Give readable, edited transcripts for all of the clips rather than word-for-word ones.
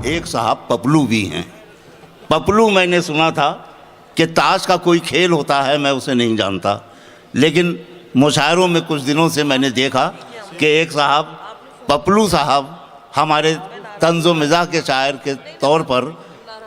एक साहब पपलू भी हैं। पपलू मैंने सुना था कि ताश का कोई खेल होता है, मैं उसे नहीं जानता, लेकिन मुशायरों में कुछ दिनों से मैंने देखा कि एक साहब पपलू साहब हमारे तंज़ो मिज़ाह के शायर के तौर पर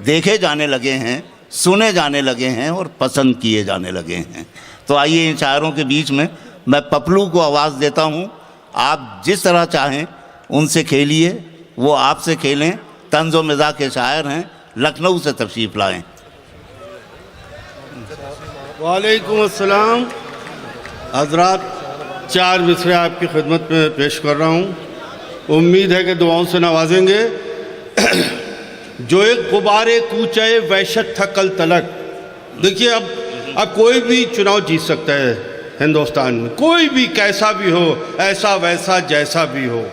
देखे जाने लगे हैं, सुने जाने लगे हैं और पसंद किए जाने लगे हैं। तो आइए इन शायरों के बीच में मैं पपलू को आवाज़ देता हूँ। आप जिस तरह चाहें उनसे खेलिए, वो आपसे खेलें। तंज़ो मिज़ाह के शायर हैं, लखनऊ से तशरीफ़ लाएँ। वालेकुम अस्सलाम हज़रात, 4 मिसरे आपकी खिदमत में पेश कर रहा हूँ। उम्मीद है कि दुआओं से नवाजेंगे। जो एक गुबारे कूचे वहशत था कल तलक। देखिए, अब कोई भी चुनाव जीत सकता है हिंदुस्तान में, कोई भी कैसा भी हो, ऐसा वैसा जैसा भी हो।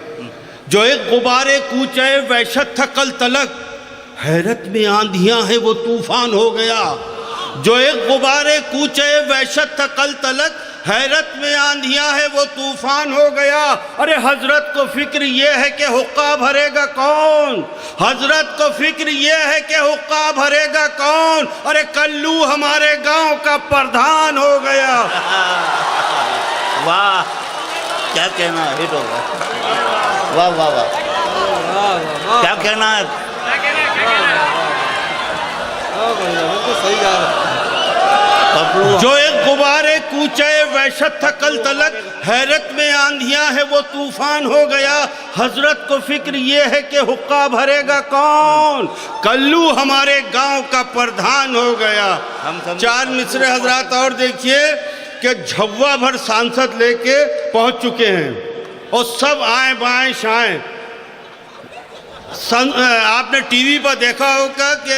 जो एक गुबारे कूचे वहशत था कल तलक, हैरत में आंधियां हैं वो तूफान हो गया। जो एक गुबारे कूचे वहशत था कल तलक, हैरत में आंधियां है वो तूफान हो गया। अरे हजरत को फिक्र ये है कि हुक्का भरेगा कौन, हजरत को फिक्र ये है कि हुक्का भरेगा कौन। अरे कल्लू हमारे गांव का प्रधान हो गया। वाह, क्या कहना है, हिट होगा। वाह वाह वाह, क्या कहना है। जो एक गुबारे कूचे वहशत था कल तलक, हैरत में आंधियां है वो तूफान हो गया। हजरत को फिक्र ये है कि हुक्का भरेगा कौन, कल्लू हमारे गांव का प्रधान हो गया। 4 मिसरे हजरात और देखिए कि झव्वा भर सांसद लेके पहुंच चुके हैं और सब आए बाएं शाएं। आपने टीवी पर देखा होगा कि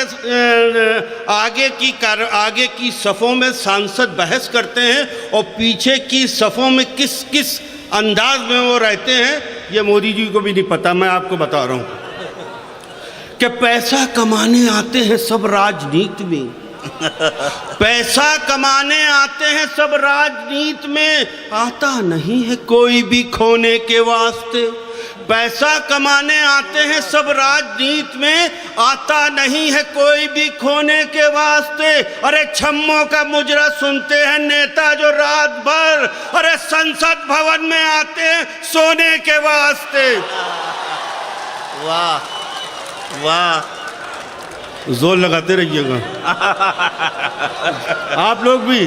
आगे की सफ़ों में सांसद बहस करते हैं और पीछे की सफ़ों में किस किस अंदाज में वो रहते हैं, ये मोदी जी को भी नहीं पता। मैं आपको बता रहा हूँ कि पैसा कमाने आते हैं सब राजनीति में, पैसा कमाने आते हैं सब राजनीति में, आता नहीं है कोई भी खोने के वास्ते। पैसा कमाने आते हैं सब राजनीति में, आता नहीं है कोई भी खोने के वास्ते। अरे छम्मों का मुजरा सुनते हैं नेता जो रात भर, अरे संसद भवन में आते हैं सोने के वास्ते। वाह वाह, जोर लगाते रहिएगा आप लोग भी।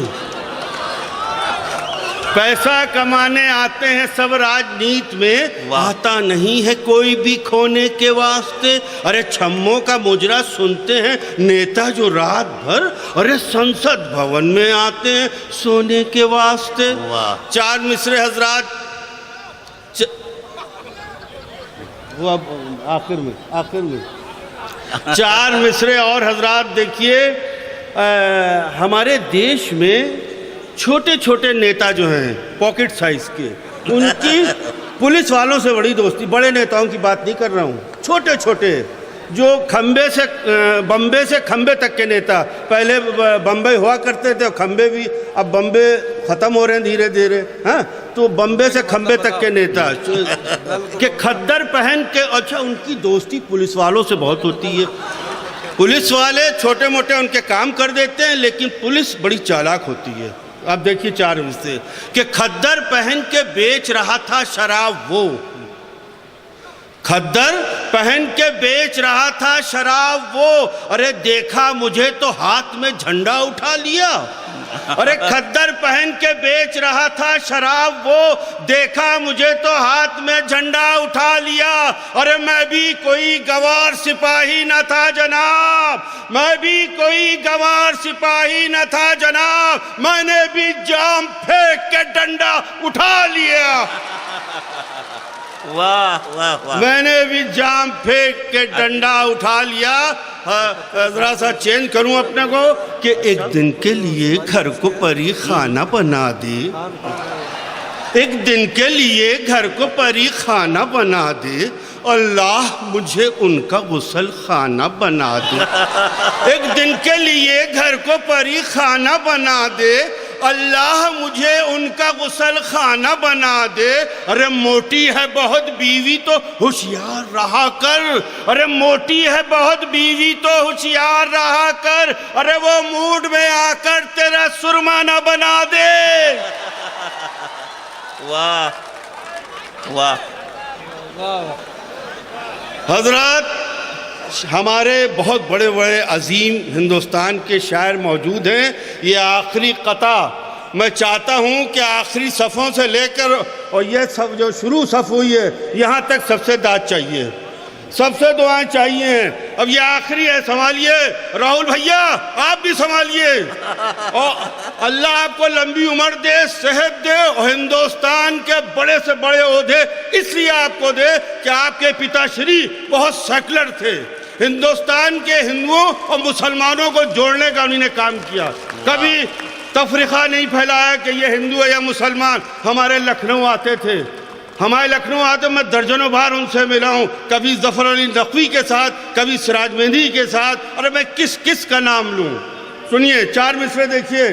पैसा कमाने आते हैं सब राजनीति में, आता नहीं है कोई भी खोने के वास्ते। अरे छम्मों का मुजरा सुनते हैं नेता जो रात भर, अरे संसद भवन में आते हैं सोने के वास्ते। 4 मिसरे हजरात, वो अब आखिर में 4 मिसरे और हजरात देखिए। हमारे देश में छोटे छोटे नेता जो हैं पॉकेट साइज के, उनकी पुलिस वालों से बड़ी दोस्ती। बड़े नेताओं की बात नहीं कर रहा हूँ, छोटे छोटे जो बम्बे से खंबे तक के नेता। पहले बम्बे हुआ करते थे, खंबे भी, अब बम्बे ख़त्म हो रहे हैं धीरे धीरे। हाँ, तो बम्बे से खंबे तक के नेता के खद्दर पहन के, अच्छा उनकी दोस्ती पुलिस वालों से बहुत होती है। पुलिस वाले छोटे मोटे उनके काम कर देते हैं, लेकिन पुलिस बड़ी चालाक होती है। अब देखिए 4 मिसरे कि खद्दर पहन के बेच रहा था शराब वो, खद्दर पहन के बेच रहा था शराब वो। अरे देखा मुझे तो हाथ में झंडा उठा लिया। अरे खद्दर पहन के बेच रहा था शराब वो, देखा मुझे तो हाथ में झंडा उठा लिया। अरे मैं भी कोई गवार सिपाही न था जनाब, मैं भी कोई गवार सिपाही न था जनाब, मैंने भी जाम फेंक के डंडा उठा लिया। वाह वाह वाह, मैंने भी जाम फेंक के डंडा उठा लिया। जरा सा चेंज करूं अपने को कि एक दिन के लिए घर को परी खाना बना दे, एक दिन के लिए घर को परी खाना बना दे, अल्लाह मुझे उनका गुसल खाना बना दे। एक दिन के लिए घर को परी खाना बना दे, अल्लाह मुझे उनका गुसल खाना बना दे। अरे मोटी है बहुत बीवी तो होशियार रहा कर, अरे मोटी है बहुत बीवी तो होशियार रहा कर, अरे वो मूड में आकर तेरा सुरमा न बना दे। वाह वाह। हजरत, हमारे बहुत बड़े बड़े अजीम हिंदुस्तान के शायर मौजूद हैं। ये आखिरी कता मैं चाहता हूँ कि आखिरी सफ़ों से लेकर और ये सब जो शुरू सफ़ हुई है यहाँ तक सबसे दाद चाहिए, सबसे दुआएं चाहिए। अब ये आखिरी है, संभालिए। राहुल भैया आप भी संभालिए, और अल्लाह आपको लंबी उम्र दे, सेहत दे, और हिंदुस्तान के बड़े से बड़े ओहदे इसलिए आपको दे कि आपके पिताश्री बहुत सेकुलर थे। हिंदुस्तान के हिंदुओं और मुसलमानों को जोड़ने का उन्होंने काम किया, कभी तफरीक़ा नहीं फैलाया कि ये हिंदू है या मुसलमान। हमारे लखनऊ आते थे, हमारे लखनऊ आते मैं दर्जनों बार उनसे मिला हूँ, कभी ज़फ़र अली नक़वी के साथ, कभी सिराज मेहंदी के साथ। अरे मैं किस किस का नाम लूँ। सुनिए 4 मिसरे देखिए।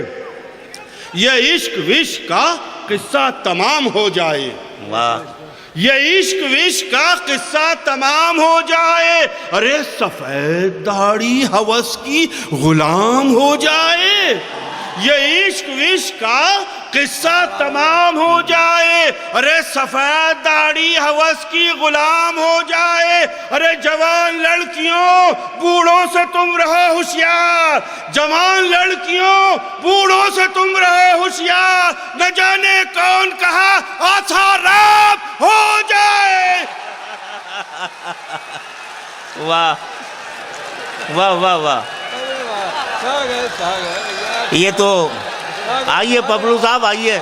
ये इश्क विश्क का किस्सा तमाम हो जाए, वाह। ये इश्क विश्क का किस्सा तमाम हो जाए, अरे सफ़ेद दाढ़ी हवस की गुलाम हो जाए। ये इश्क विश्क का किस्सा तमाम हो जाए, अरे सफ़ेद दाढ़ी हवस की गुलाम हो जाए। अरे जवान लड़कियों बूढ़ों से तुम रहो होशियार, जवान लड़कियों बूढ़ों से तुम रहो होशियार, न जाने कौन कहा आसाराम हो जाए। वाह वाह वाह वाह। ये तो आइए पपलू साहब आइए।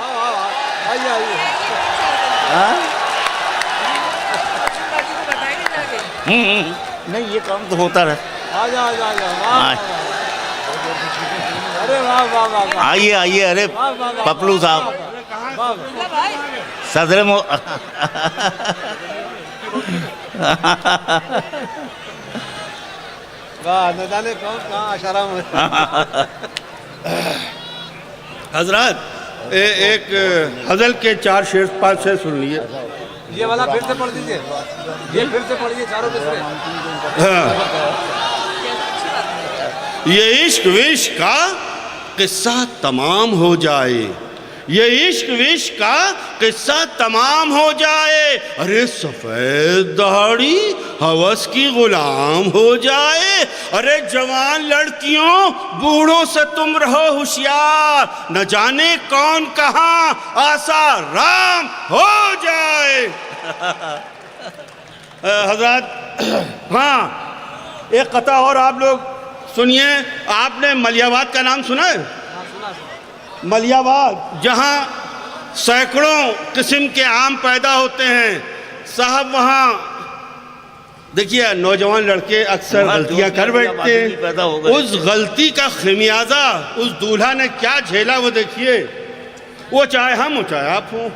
नहीं ये काम तो होता रहे। आइए आइए। अरे पपलू साहब सदर मो न जाने कौन कहाँ आशाराम। हजरत एक गज़ल के 4 शेर 5 शेर सुन लिए। ये वाला फिर से पढ़ दीजिए, ये फिर से पढ़िए चारों मिसरे। हाँ। ये इश्क विश्क का किस्सा तमाम हो जाए, ये इश्क विश्क का किस्सा तमाम हो जाए, अरे सफ़ेद दाढ़ी हवस की गुलाम हो जाए। अरे जवान लड़कियों बूढ़ों से तुम रहो होशियार, न जाने कौन कहाँ आसाराम हो जाए। हजरत हाँ, एक कथा और आप लोग सुनिए। आपने मलियाबाद का नाम सुना है? मलियाबाद, जहाँ सैकड़ों किस्म के आम पैदा होते हैं साहब, वहाँ देखिए नौजवान लड़के अक्सर गलतियाँ कर बैठते हैं। उस गलती का खमियाजा उस दूल्हा ने क्या झेला वो देखिए। वो चाहे हम हो चाहे आप हो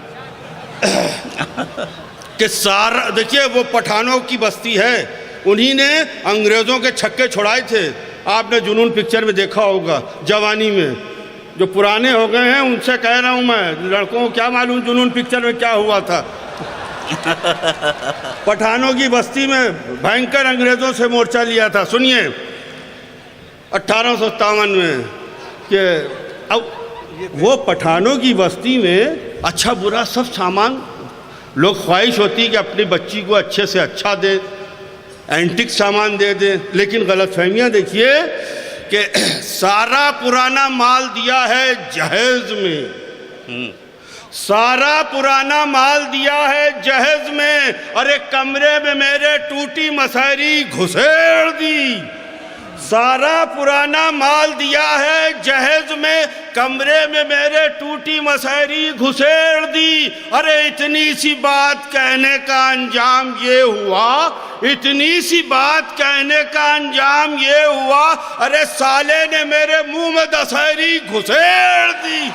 कि सारा देखिए, वो पठानों की बस्ती है, उन्हीं ने अंग्रेज़ों के छक्के छुड़ाए थे। आपने जुनून पिक्चर में देखा होगा। जवानी में जो पुराने हो गए हैं उनसे कह रहा हूँ मैं, लड़कों को क्या मालूम जुनून पिक्चर में क्या हुआ था। पठानों की बस्ती में भयंकर अंग्रेज़ों से मोर्चा लिया था। सुनिए 1857 में कि अब वो पठानों की बस्ती में अच्छा बुरा सब सामान, लोग ख्वाहिश होती है कि अपनी बच्ची को अच्छे से अच्छा दे, एंटिक सामान दे दे, लेकिन गलतफहमियाँ देखिए कि सारा पुराना माल दिया है जहेज में, सारा पुराना माल दिया है जहेज में। अरे कमरे में मेरे टूटी मसहरी घुसेड़ दी, सारा पुराना माल दिया है जहेज में, कमरे में मेरे टूटी मसहरी घुसेड़ दी। अरे इतनी सी बात कहने का अंजाम ये हुआ, इतनी सी बात कहने का अंजाम ये हुआ, अरे साले ने मेरे मुंह में दशहरी घुसेड़ दी,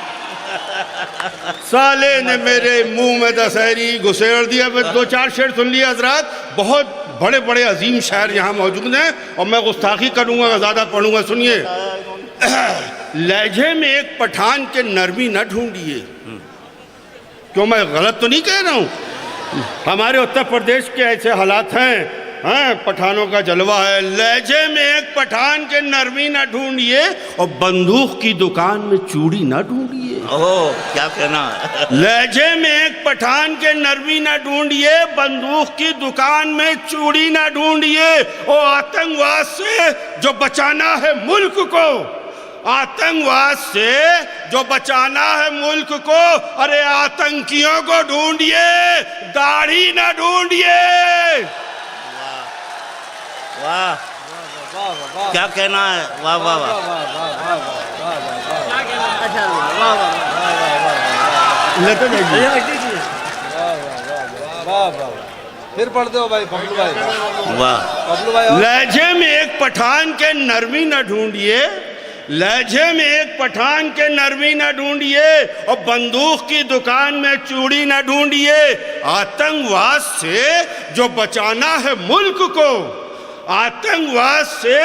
साले ने मेरे मुंह में दशहरी घुसेड़ दिया। मैं 2-4 शेर सुन लिया हजरात। बहुत बड़े बड़े अजीम शायर यहाँ मौजूद हैं और मैं गुस्ताखी करूँगा, ज़्यादा पढ़ूँगा। सुनिए लहजे में एक पठान के नरमी न ढूंढिए। क्यों, मैं गलत तो नहीं कह रहा हूँ? हमारे उत्तर प्रदेश के ऐसे हालात हैं, पठानों का जलवा है। लहजे में एक पठान के नरमी न ढूंढिए और बंदूक की दुकान में चूड़ी न ढूंढिए। ओह, क्या कहना है। लहजे में एक पठान के नरमी न ढूंढिए, बंदूक की दुकान में चूड़ी न ढूंढिए। और आतंकवाद से जो बचाना है मुल्क को, आतंकवाद से जो बचाना है मुल्क को, अरे आतंकियों को ढूंढिए, दाढ़ी न ढूंढिए। वाह, क्या कहना है। वाह वाह वाह, फिर पढ़ दो भाई बबलू भाई। वाह, बबलू भाई। लहजे में एक पठान के नरमी न ढूंढिए, लहजे में एक पठान के नरमी न ढूंढिए और बंदूक की दुकान में चूड़ी न ढूंढिए। आतंकवाद से जो बचाना है मुल्क को, आतंकवाद से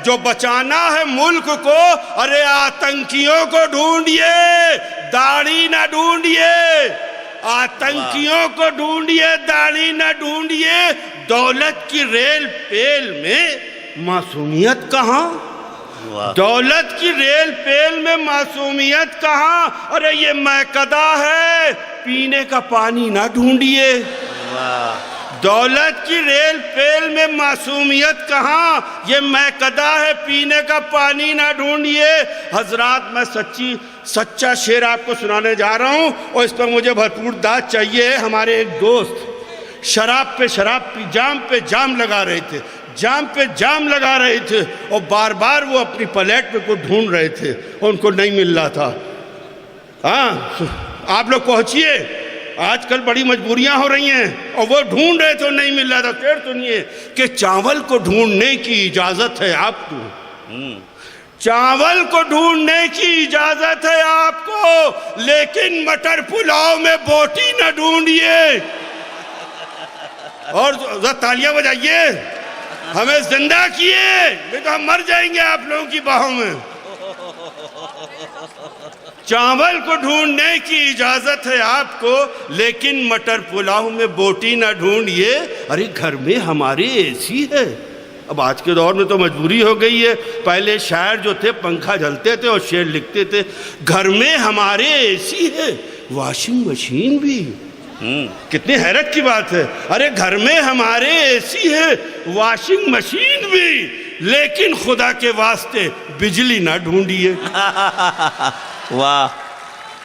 जो बचाना है मुल्क को, अरे आतंकियों को ढूंढिए, दाढ़ी न ढूंढिए। आतंकियों को ढूंढिए, दाढ़ी न ढूंढिए। दौलत की रेल पेल में मासूमियत कहाँ? दौलत की रेल पेल में मासूमियत कहाँ? अरे ये मैकदा है, पीने का पानी ना ढूंढिए। दौलत की रेल पेल में मासूमियत कहाँ? ये मैकदा है, पीने का पानी ना ढूंढिए। हजरात, मैं सच्चा शेर आपको सुनाने जा रहा हूँ और इस पर मुझे भरपूर दाद चाहिए। हमारे एक दोस्त शराब पे शराब पी, जाम पे जाम लगा रहे थे, जाम पे जाम लगा रहे थे और बार बार वो अपनी प्लेट में को ढूंढ रहे थे और उनको नहीं मिल रहा था। हाँ, आप लोग पहुँचिए, आजकल बड़ी मजबूरियां हो रही हैं और वो ढूंढ रहे थे, नहीं मिल रहा था। शेर सुनिए कि चावल को ढूंढने की इजाजत है आपको, चावल को ढूंढने की इजाजत है आपको, लेकिन मटर पुलाव में बोटी न ढूंढिए। और तालियां बजाइए, हमें जिंदा किए, नहीं तो हम मर जाएंगे आप लोगों की बाहों में। चावल को ढूंढने की इजाजत है आपको, लेकिन मटर पुलाव में बोटी ना ढूंढिए। अरे घर में हमारे एसी है। अब आज के दौर में तो मजबूरी हो गई है। पहले शायर जो थे पंखा झलते थे और शेर लिखते थे। घर में हमारे एसी है, वॉशिंग मशीन भी। कितनी हैरत की बात है। अरे घर में हमारे एसी है, वॉशिंग मशीन भी, लेकिन खुदा के वास्ते बिजली ना ढूंढिए। वाह।